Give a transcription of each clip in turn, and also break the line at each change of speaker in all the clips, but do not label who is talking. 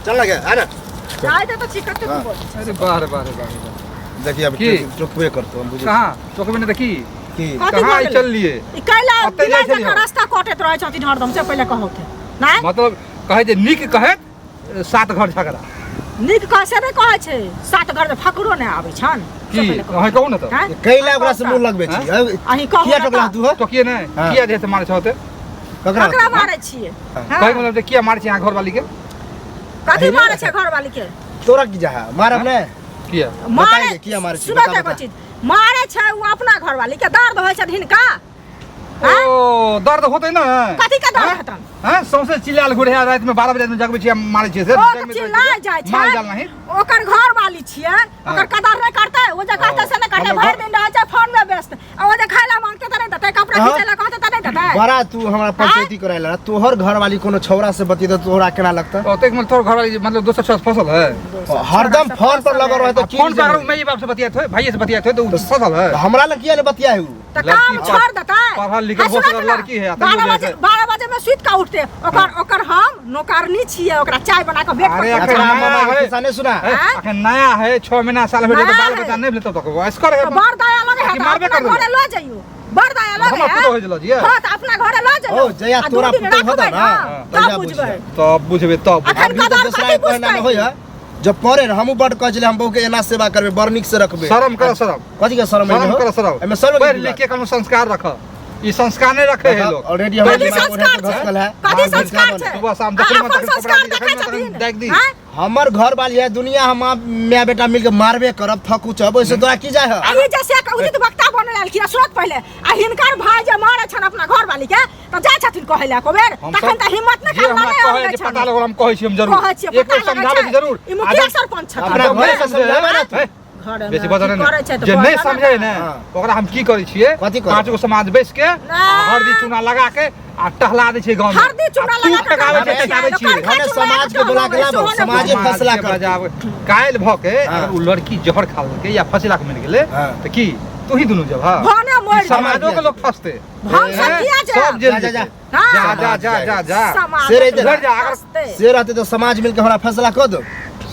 चल लगे है ना
चाय दे तो चिकट के बोल
अरे बाहर बाहर
देखिए अब चुपवे करतो हम बुझे
कहां चौक में देखी
की
कहां चल लिए
इकैला
ओते जाइ छलियै।
रास्ता कटत रहै छथिन हरदम से पहिले कहौ थे नै
मतलब कहे जे निक कहे 7 घर झगड़ा
नीक कैसे नहीं कहै छै 7 घर में फकरो नहीं आबै छन
की अहाँ कहू न त
कैला ओकरा से मुंह लगबे छी
अही कहू
किया टकला तू हो
तो किए नै किया जे से मारे छते
ककरा मारे छिए
कहे मतलब जे किया मारे छी घर वाली के
कथि मारे छै घर वाली के
तोरा की जा मारब ने
किया
बताइए किया मारे छी
सुनो के चीज मारे छै वो अपना घर वाली के दर्द होय छै हिनका
ओ दर्द होते न
कथि का दर्द हेतन
हां सौसे चिल्लाल घुरे रात में 12 बजे में जगबे छी मारे छी से
चिल्ला जाय छै
मार जाल नहीं
ओकर घर वाली छिए ओकर कदर नहीं करते वो जे कहते से नहीं करते भर दिन रह जाय फोन में व्यस्त आ वो जे खाइला मांगते त नहीं देते कपड़ा खींचेला कहते त नहीं देते
बड़ा तू हमरा पंचायती कराइला तोहर घर वाली कोनो छौरा से बती त तोहरा केना लगता
तो तक में तोर घर वाली मतलब दोसर छत फसल है
हरदम फोन पर लगा रहे तो
फोन पर मैं ये बाप से बतिया थे भाई से बतिया थे तो फसल है
हमरा ल किया ले बतिया है
तो काम छोड़ देता है
पढ़ल लिखल बहुत लड़की है
12 बजे में सुत का उठते ओकर हम नौकरनी छिए ओकरा चाय बना के बेट
अरे
पर
किसाने सुना
अखन नया है 6 महीना साल में तो बाल बच्चा नहीं लेतो तो वयस्कर है
बार दया लगे है
मारबे कर
घरे ल जाइयो बार दया लगे
हम अपने हो जलो जी
हां त अपना घरे ल जाइयो
ओ जया तोरा पुतो होता ना
तब बुझबै
तब बुझबे तब
अखन
अभी तो दूसरा कहना होय है जब परे हमहु बड कह छले हम बहू के एना सेवा करबे बर्निक से रखबे
शर्म कर शर्म
कथि के शर्म
शर्म कर शर्म
एमे शर्म
पढ़ लिख के कोनो संस्कार रख ई संस्कार नहीं रखे है लोग
ऑलरेडी हमारे
कथि
दिमाग में
संस्कार
घसकल है
कथि संस्कार छै
सुबह शाम देखल
अपन संस्कार देखै छथिन
देख दी
हमर घर वाली है दुनिया हम मां बेटा मिलके मारबे करब थकू छब ओइसे तोरा की जाय है
अभी जैसे उचित वक्ता बनल आलखिन सुनत पहले आ हिनकर भाई जे मारे छन अपना घर वाली के त जाय छथिन कहैला को बेर तखन त हिम्मत न
जे हमरा कहे जे पता लगल हम कहै छी हम जरूर एक समझाबे जरूर
ई मुखिया सरपंच छथिन
अपना घर से समझाबे ना तू
घर
बेसी बजने जे नहीं समझे ने ओकरा हम की करै छियै
कथि करै?
5 गो समाज बैस के हरदी चूना लगा के आ टहला दे छै गांव में
हरदी चूना लगा के
टहलावे छै टहलावे छियै
हने समाज के बुला के लाबो समाजे फैसला कर
बजावे कायल भ के अगर उ लड़की जहर खा लेके या फसिला के मिल गेले त की तू ही दुनु जब हां
भने मोर
समाजो के लोग फसते
हम सब किया जा
सब जेल
जा,
जा
से रहते
घर जा अगर
से रहते तो समाज मिलके हमरा फैसला कर दो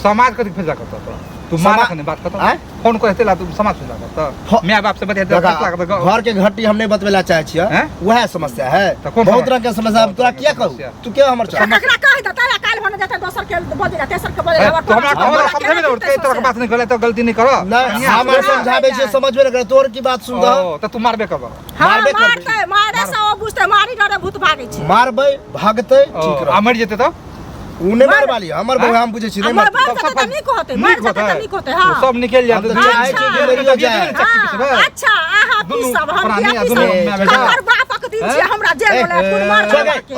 समाज कथि फैसला करता तो तू मारा कने बात करता फोन करते ला तू समाज फैसला करता मैं बाप से बतिया फैसला करता
घर के घटी हम नहीं बतवेला चाहे छियै
हैं?
वह समस्या है
तो कौन
बहुत
समस्या?
तरह के समस्या है। तोरा क्या कहू तू क्या हमर चाह
ककरा कहि दता काल भने जते दोसर के बजेला तेसर के बजेला
तो हमरा कहला समझे में के तरह बात नहीं करे तो गलती नहीं करो
नहीं हमर समझाबे छै समझबे न करे तोर की बात सुन दो
तो तू मारबे करबो
मारबे कर
मारते मारे से ओ बुझते मारी डरे भूत भागे छै
मारबे भागते ठीक रह
आ मर जेते तो
उने मार वाली हमर बहु हम बुझे छी नहीं
हमर
मार
बाप त नहीं कहते मार जते त नहीं कहते हां
सब निकल जाते
हम तो चाहे छी जे मरियो जाए
अच्छा आहा की सब हम
प्राणी आ
की
दुनू
सब हमर बापक दिन छै हमरा जेल वाला खून मार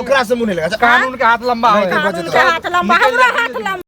ओकरा से मुंह नहीं लगा
कानून के हाथ लंबा है
कानून के हाथ लंबा हमरा हाथ लंबा